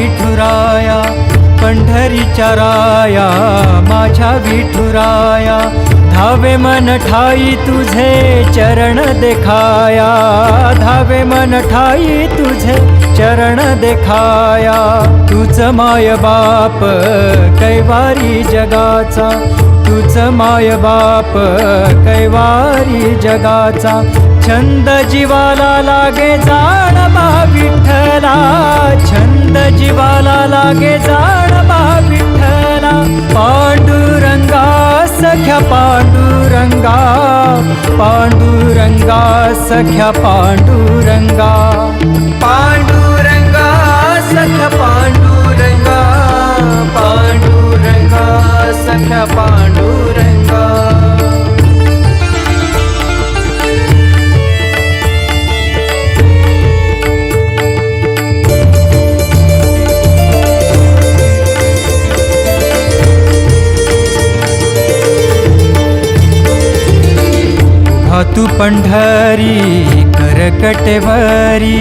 विठुराया पंढरीच्या राया माझ्या विठुराया धावे मन ठाई तुझे चरण देखाया धावे मन ठाई तुझे चरण देखाया तुझ माय बाप कैवारी जगाचा तुझ माय बाप कैवारी जगाचा छंद जीवाला लागे जाण मा विठ्ठला छंद जीवाला लागे जाण मा विठ्ठला पांडुरंगा सख्या पांडुरंगा पांडुरंगा सख्या पांडुरंगा पांडुरंगा सख्या पांडुरंगा पांडुरंगा सख्या पांडुरंगा तू पंढरी करकटेवरी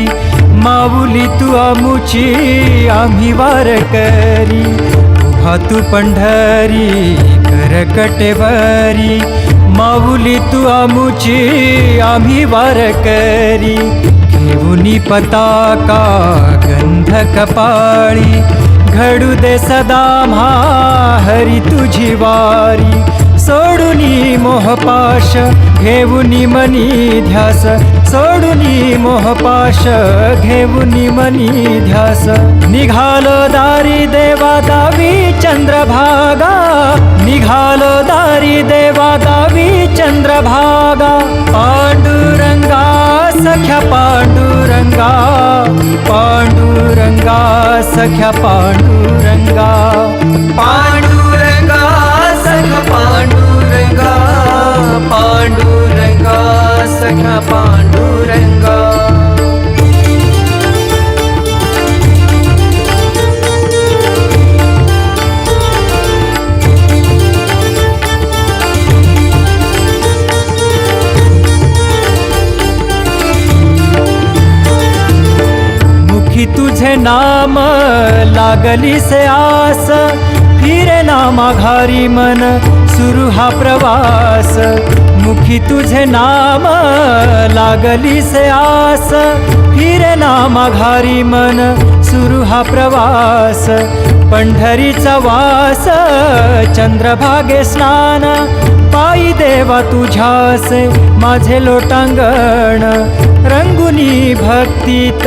माऊली तू आमुची आम्ही वारकरी उभा तू पंढरी करकटेवरी माऊली तू आमुची आम्ही वारकरी घेऊनी पताका गंध कपाळी घडू दे सदा म्हा हरी तुझी वारी सोडूनी मोहपाश घेऊनी मनी ध्यास सोडूनी मोहपाश घेऊनी मनी ध्यास निघालो दारी देवा दावी चंद्रभागा निघालो दारी देवा दावी चंद्रभागा पांडुरंगा सख्या पांडुरंगा पांडुरंगा सख्या पांडुरंगा पांडुरंगा सख्या पांडुरंगा पांडुरंगा सख्या पांडुरंगा मुखी तुझे नाम लागली से आस फिरे ना माघारी मन सुरू हा प्रवास मुखी तुझे नाम लागली से आस फिरे ना माघारी मन सुरू हा प्रवास पंढरीचा वास चंद्रभागे स्नान पायी देवा तुझ्यासे माझे लोटांगण रंगुनी भक्तीत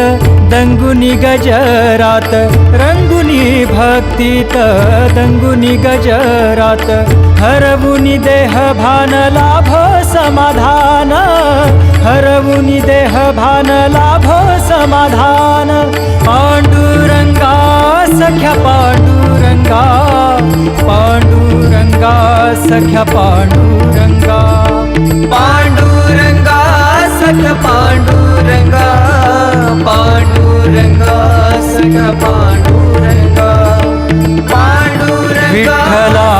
दंगुनी गजरात रंगुनी भक्तीत दंगुनी गजरात हरवुनी देह भान लाभ समाधान हरवुनी देह भान लाभ समाधान पांडुरंगा सख्या पांडुरंगा पांडुरंगा सख्या पांडुरंगा पांडुरंगा सख्या पांडुरंगा पांडुरंगा सख्या पांडुरंगा पांडुरंगा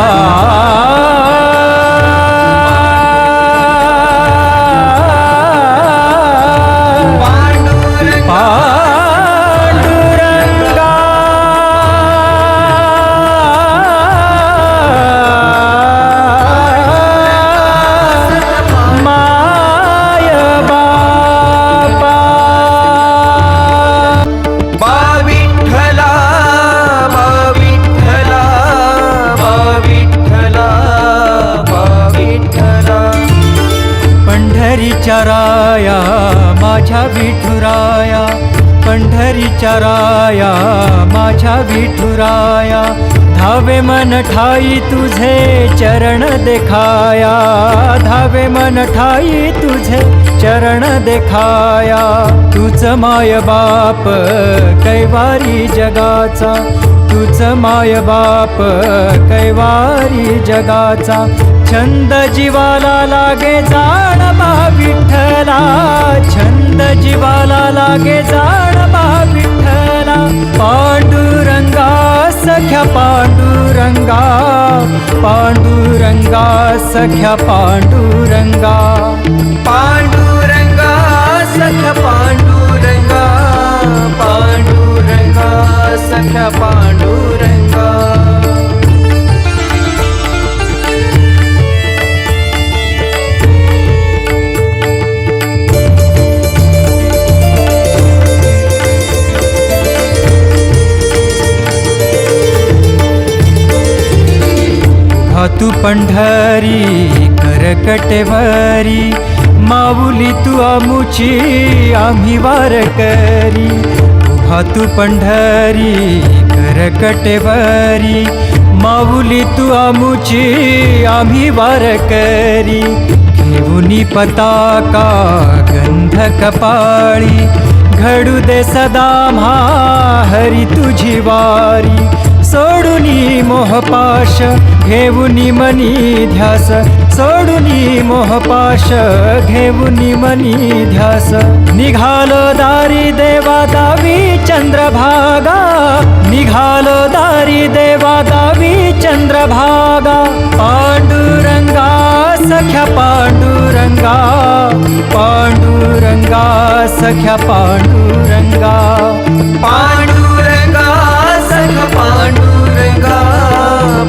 विठ्ठला पंढरीच्या राया माझ्या विठुराया पंढरीच्या राया माझ्या विठुराया धावे मन ठाई तुझे चरण देखाया धावे मन ठाई तुझे चरण देखाया तुझ माय बाप कैवारी जगाचा तुझ माय बाप कैवारी जगाचा छंद जीवाला लागे जाण मा विठ्ठला छंद जीवाला लागे जाण मा विठ्ठला पांडुरंगा सख्या पांडुरंगा पांडुरंगा सख्या पांडुरंगा पांडुरंगा सख्या पांडुरंगा पांडुरंगा सख्या पांडुरंगा. तू पंढरी करकटेवरी, माऊली तू आमुची आम्ही वारकरी. उभा तू पंढरी करकटेवरी, माऊली तू आमुची आम्ही वारकरी. घेऊनी पताका गंध कपाळी, घडू दे सदा म्हा हरी तुझी वारी. सोडूनी मोहपाश घेऊनी मनी ध्यास, सोडूनी मोहपाश घेऊनी मनी ध्यास. निघालो दारी देवा दावी चंद्रभागा, निघालो दारी देवा दावी चंद्रभागा. पांडुरंगा सख्या पांडुरंगा, पांडुरंगा सख्या पांडुरंगा. पांडुरंगा सख्या पांडुरंगा,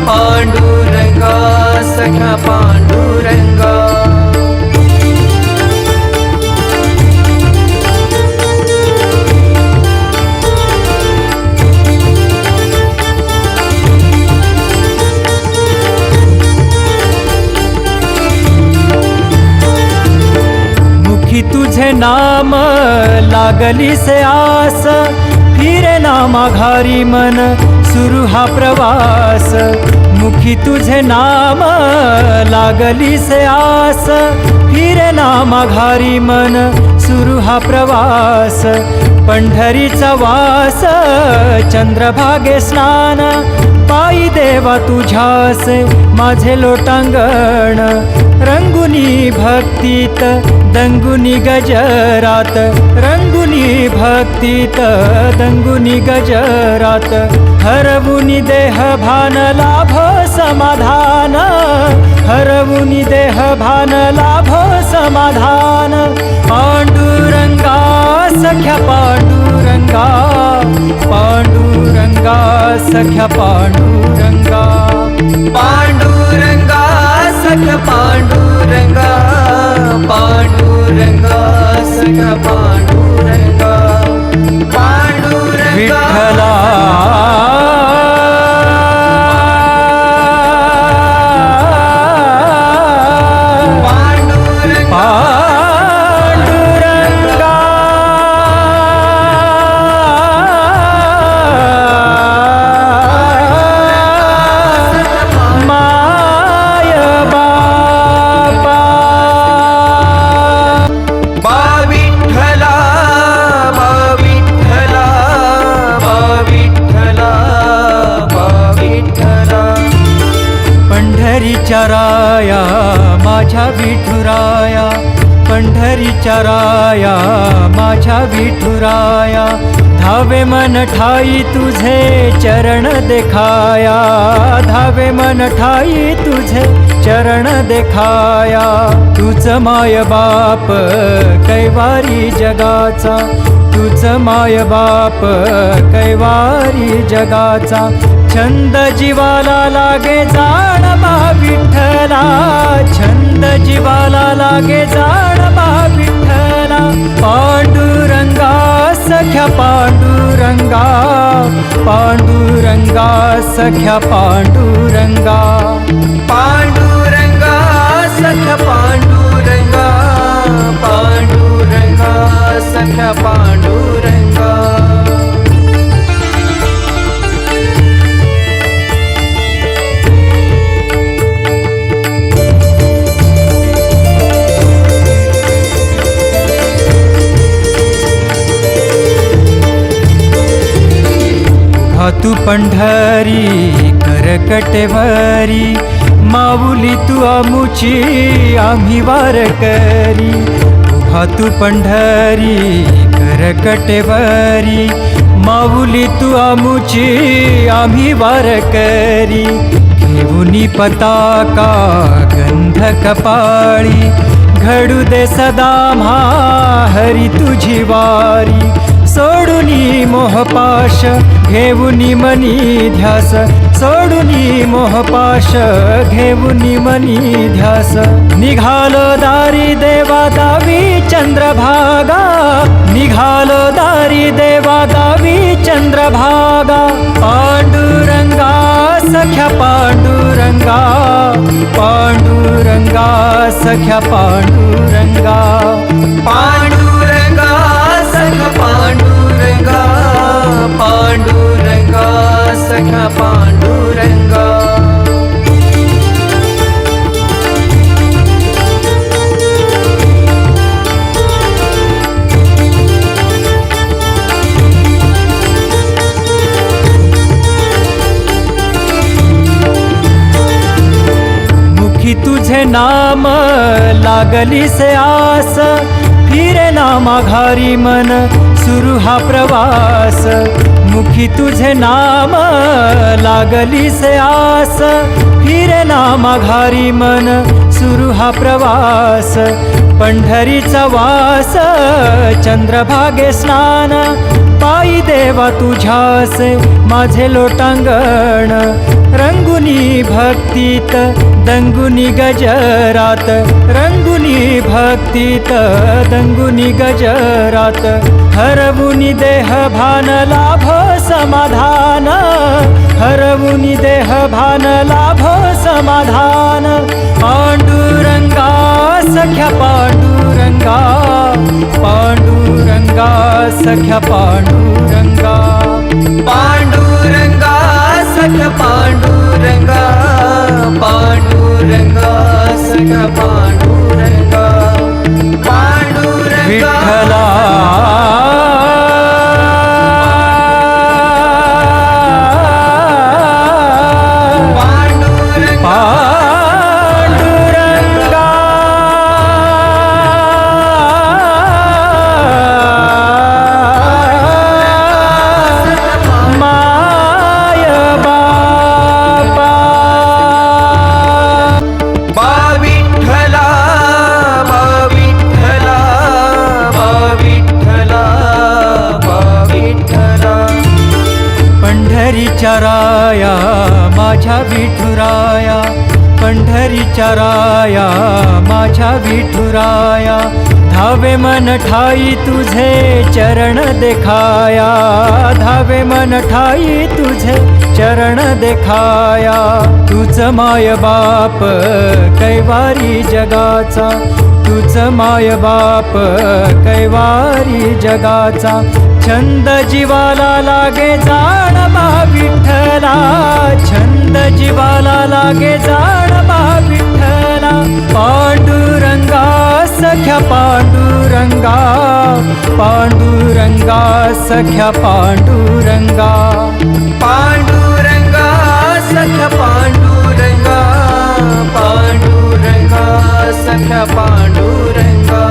पांडुरंगा सख्या पांडुरंगा. मुखी तुझे नाम लागली से आस, फिरे ना माघारी मन सुरू हा प्रवास. मुखी तुझे नाम लागली से आस, फिरे ना माघारी मन सुरू हा प्रवास. पंढरीचा वास चंद्रभागे स्नान, पायी देवा तुझ्यासे माझे लोटांगण. रंगुनी भक्तीत दंगुनी गजरात, रंगुनी भक्तीत दंगुनी गजरात. हरवुनी देह भान लाभो समाधान, हरवुनी देह भान लाभो समाधान. पांडुरंगा सख्या पांडुरंगा, पांडुरंगा सख्या पांडुरंगा. पांडुरंगा सख्या पांडुरंगा, पांडुरंगा सख्या पांडुरंगा. पांडुरंगा विठ्ठला राया माझ्या विठुराया, पंढरीच्या राया माझ्या विठुराया. धावे मन ठाई तुझे चरण देखाया, धावे मन ठाई तुझे चरण देखाया. तुझ माय बाप कैवारी जगाचा, तुझ माय बाप कैवारी जगाचा. छंद जीवाला लागे जाण मा विठ्ठला, छंद जीवाला लागे जाण मा विठ्ठला. पांडुरंगा सख्या पांडुरंगा, पांडुरंगा सख्या पांडुरंगा. पांडुरंगा सख्या पांडुरंगा, पांडुरंगा सख्या पांडुरंगा. तू पंढरी करकटेवरी, माऊली तू आमुची आम्ही वारकरी. उभा तू पंढरी करकटेवरी, माऊली तू आमुची आम्ही वारकरी. घेऊनी पताका गंध कपाळी, घडू दे सदा म्हा हरी तुझी वारी. सोडुनी मोहपाश घेऊनी मनी ध्यास, सोडुनी मोहपाश घेऊनी मनी ध्यास. निघालो दारी देवा दावी चंद्रभागा, निघालो दारी देवा दावी चंद्रभागा. पांडुरंगा सख्या पांडुरंगा, पांडुरंगा सख्या पांडुरंगा. पांडुरंगा सख्या पांडुरंगा, पांडुरंगा सख्या पांडुरंगा. मुखी तुझे नाम लागली से आस, फिरे ना माघारी मन सुरू हा प्रवास. मुखी तुझे नाम लागली से आस, फिरे ना माघारी मन सुरू हा प्रवास. पंढरीचा वास चंद्रभागे स्नान, पायी देवा तुझ्यासे माझे लोटांगण. रंगुनी भक्तीत दंगुनी गजरात, रंगुनी भक्तीत दंगुनी गजरात. हरवुनी देह भान लाभो समाधान, हरवुनी देह भान लाभो समाधान. पांडुरंगा सख्या पांडुरंगा, पांडुरंगा सख्या पांडुरंगा. पांडुरंगा सख्या पांडुरंगा, पांडुरंगा सख्या पांडुरंगा. पांडुरंगा विठ्ठला पंढरीच्या राया माझ्या विठुराया, पंढरीच्या राया माझ्या विठुराया. धावे मन ठाई तुझे चरण देखाया, धावे मन ठाई तुझे चरण देखाया. तुझ माय बाप कैवारी जगाचा, तुझ माय बाप कैवारी जगाचा. छंद जीवाला लागे जाण बा विठ्ठला, छंद जीवाला लागे जाण बा विठ्ठला. पांडुरंगा सख्या पांडुरंगा, पांडुरंगा सख्या पांडुरंगा. पांडुरंगा सख्या पांडुरंगा, पांडुरंगा सख्या पांडुरंगा.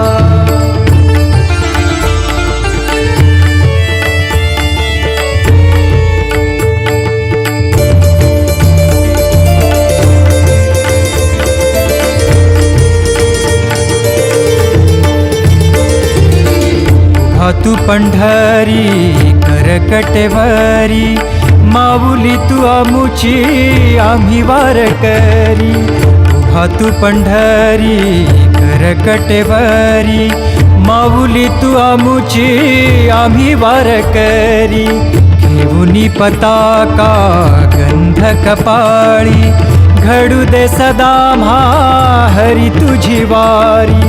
तू पंढरी करकटेवरी, माऊली तू आमुची आम्ही वारकरी. उभा तू पंढरी करकटेवरी, माऊली तू आमुची आम्ही वारकरी. घेऊनी पताका गंध कपाळी, घडू दे सदा म्हा हरी तुझी वारी.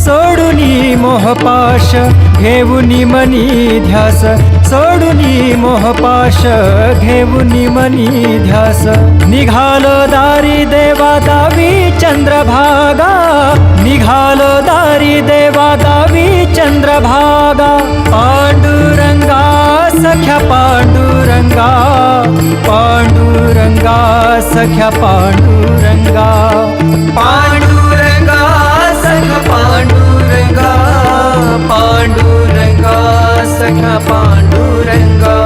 सोडुनी मोहपाश घेऊनी मनी ध्यास, सोडुनी मोहपाश घेऊनी मनी ध्यास. निघालो दारी देवा दावी चंद्रभागा, निघालो दारी देवा दावी चंद्रभागा. पांडुरंगा सख्या पांडुरंगा, पांडुरंगा सख्या पांडुरंगा. पांडुरंगा सख्या पांडुरंगा, पांडुरंगा सख्या पांडुरंगा.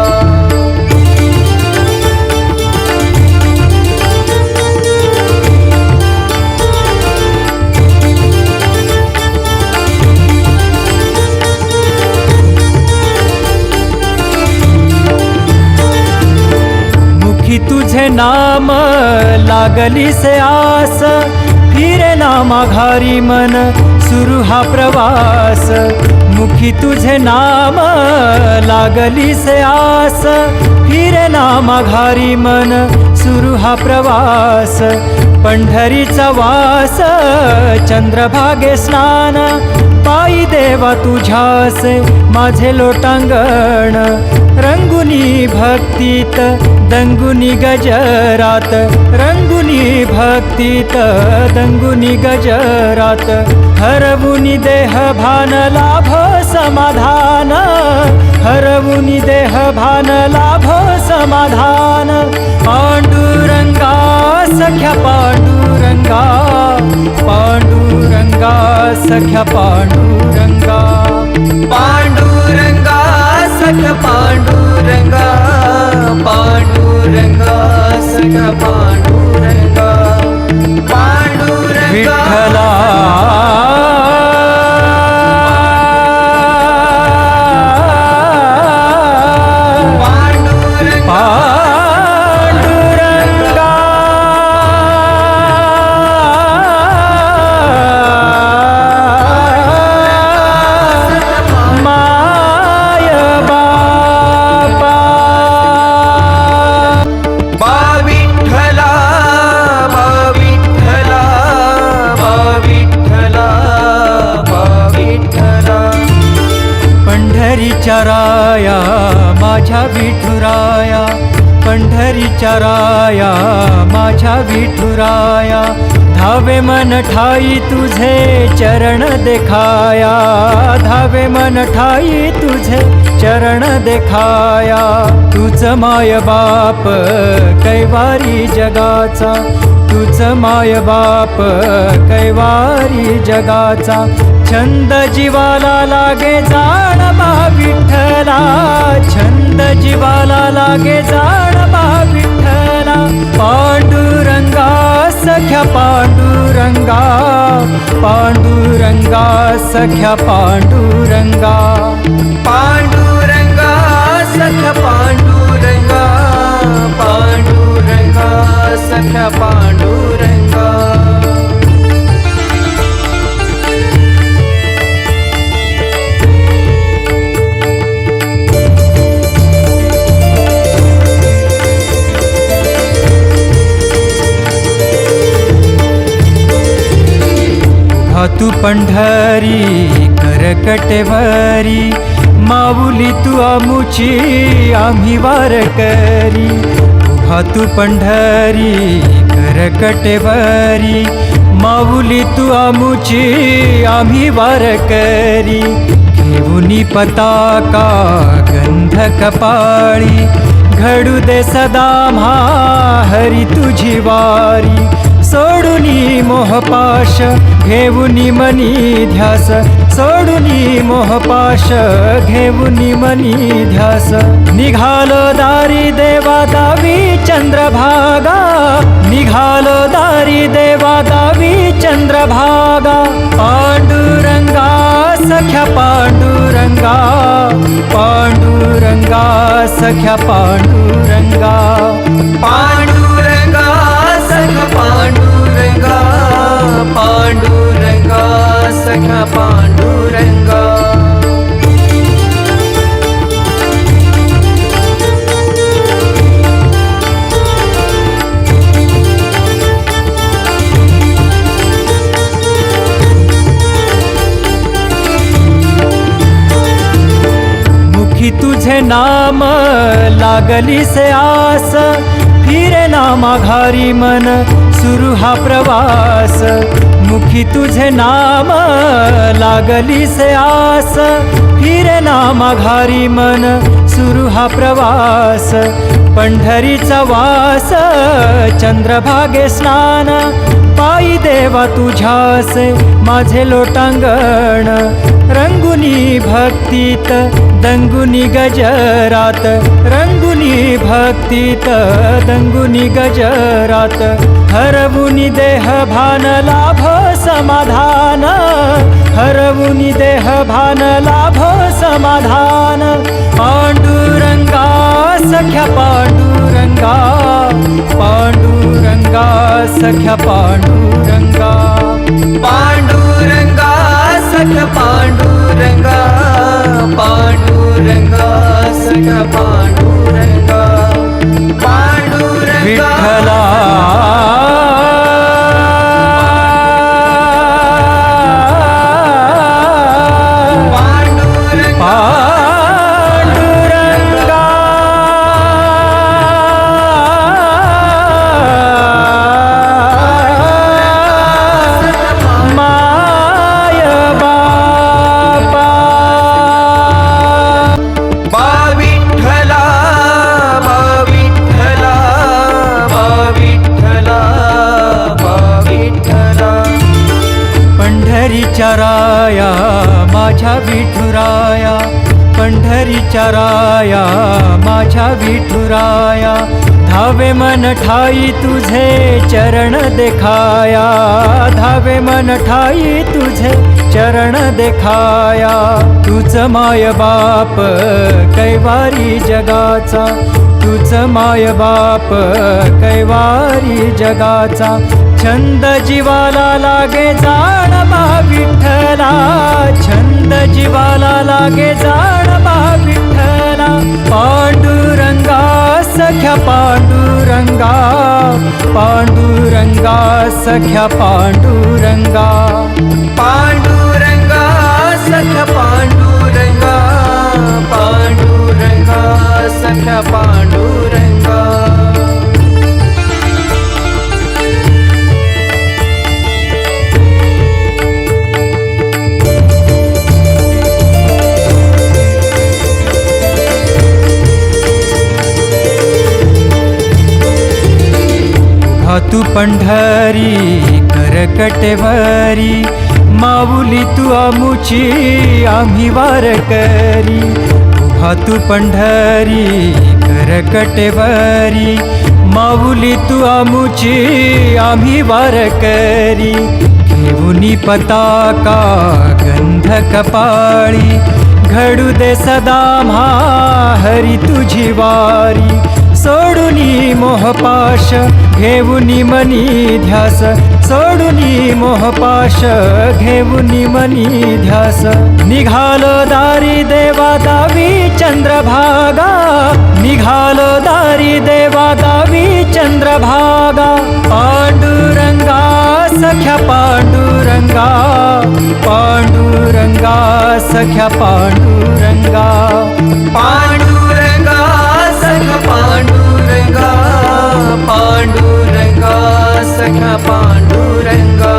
नाम लागली से आस, फिरे ना माघारी मन सुरू हा प्रवास. मुखी तुझे नाम लागली से आस, फिरे ना माघारी मन सुरू हा प्रवास. पंढरीचा वास चंद्रभागे स्नान, पायी देवा तुझ्यासे माझे लोटांगण. रंगुनी भक्तीत दंगुनी गजरात, रंगुनी भक्तीत दंगुनी गजरात. हरवुनी देह भान लाभ समाधान, हरवुनी देह भान लाभ समाधान. पांडुरंगा सख्या पांडुरंगा, पांडुरंगा सख्या पांडुरंगा. पांडुरंगा सख्या पांडुरंगा, पांडुरंगा सख्या पांडुरंगा. पांडुरंगा विठ्ठला पंढरीच्या राया माझ्या विठुराया, पंढरीच्या राया माझ्या विठुराया. धावे मन ठाई तुझे चरण देखाया, धावे मन ठाई तुझे चरण देखाया. तुझ माय बाप कैवारी जगाचा, तुझ माय बाप कैवारी जगाचा. छंद जीवाला लागे जाण मा विठ्ठला, छंद जीवाला लागे जाण मा विठ्ठला. पांडुरंगा सख्या पांडुरंगा, पांडुरंगा सख्या पांडुरंगा. पांडुरंगा सख्या पांडुरंगा, पांडुरंगा सख्या पांडुरंगा. तू पंढरी करकटेवरी, माऊली तू आमुची आम्ही वारकरी. उभा तू पंढरी करकटेवरी, माऊली तू आमुची आम्ही वारकरी. घेऊनी पताका गंध कपाळी, घडू दे सदा म्हा हरी तुझी वारी. सोडुनी मोहपाश घेऊनी मनी ध्यास, सोडुनी मोहपाश घेऊनी मनी ध्यास. निघालो दारी देवा दावी चंद्रभागा, निघालो दारी देवा दावी चंद्रभागा. पांडुरंगा सख्या पांडुरंगा, पांडुरंगा सख्या पांडुरंगा. पांडुरंगा सख्या पांडुरंगा, पांडुरंगा सख्या पांडुरंगा. मुखी तुझे नाम लागली से आस, फिरे ना माघारी मन सुरू हा प्रवास. मुखी तुझे नाम लागली से आस, फिरे ना माघारी मन सुरू हा प्रवास. पंढरीचा वास चंद्रभागे स्नान, पायी देवा तुझ्यासे माझे लोटांगण. रंगुनी भक्तीत दंगुनी गजरात, रंगुनी भक्तीत दंगुनी गजरात. हरवुनी देह भान लाभ समाधान, हरवुनी देह भान लाभ समाधान. पांडुरंगा सख्या पांडुरंगा. पांडुरंगा पांडुरंगा सख्या पांडुरंगा पांडुरंगा सख्या पांडुरंगा पांडुरंगा सख्या पांडुरंगा पांडुरंगा विठ्ठला पंढरीच्या राया माझ्या विठुराया पंढरीच्या राया माझ्या विठुराया धावे मन ठाई तुझे चरण देखाया धावे मन ठाई तुझे चरण देखाया तुझ माय बाप कैवारी जगाचा तुझ माय बाप कैवारी जगाचा छंद जीवाला लागे जाण मा विठ्ठला छंद जीवाला लागे जाण मा विठ्ठला पांडुरंगा सख्या पांडुरंगा पांडुरंगा सख्या पांडुरंगा पांडुरंगा सख्या पांडुरंगा पांडुरंगा सख्या पांडुरंगा तू पंढरी करकटेवरी माऊली तू आमुची आम्ही वारकरी उभा तू पंढरी करकटेवरी माऊली तू आमुची आम्ही वारकरी घेऊनी पताका गंध कपाळी घडू दे सदा म्हा हरी तुझी वारी सोडूनी मोहपाश घेऊनी मनी ध्यास सोडूनी मोहपाश घेऊनी मनी ध्यास निघालो दारी देवा दावी चंद्रभागा निघालो दारी देवा दावी चंद्रभागा पांडुरंगा सख्या पांडुरंगा पांडुरंगा सख्या पांडुरंगा पांडुरंगा सख्या पांडुरंगा पांडुरंगा सख्या पांडुरंगा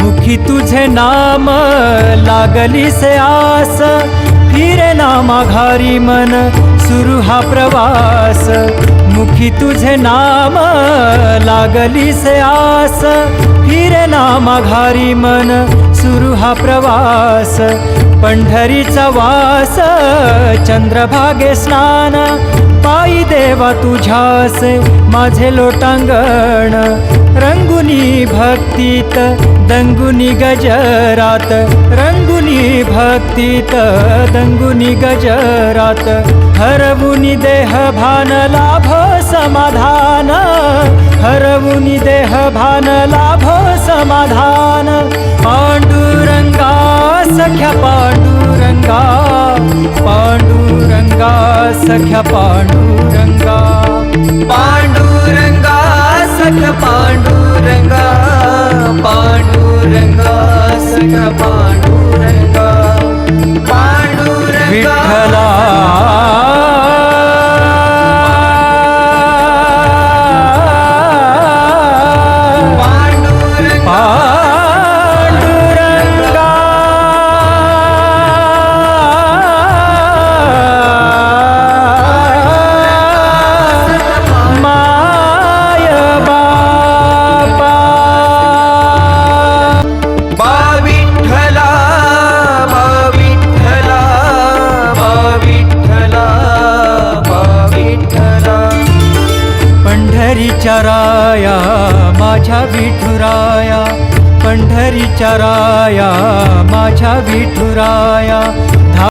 मुखी तुझे नाम लागली से आस फिरे ना माघारी मन सुरू हा प्रवास मुखी तुझे नाम लागली से आस फिरे ना माघारी मन सुरू हा प्रवास पंढरीचा वास चंद्रभागे स्नान पायी देवा तुझ्यासे माझे लोटांगण रंगुनी भक्तीत दंगुनी गजरात रंगुनी भक्तीत दंगुनी गजरात हरवुनी देह भान लाभ समाधान हरवुनी देह भान लाभ समाधान पांडुरंगा सख्या पांडुरंगा पांडुरंगा सख्या पांडुरंगा पांडुरंगा सख्या पांडुरंगा पांडुरंगा सख्या पांडुरंगा पांडुरंगा विठ्ठला विठ्ठला विठुराया पंढरीच्या राया माझ्या विठुराया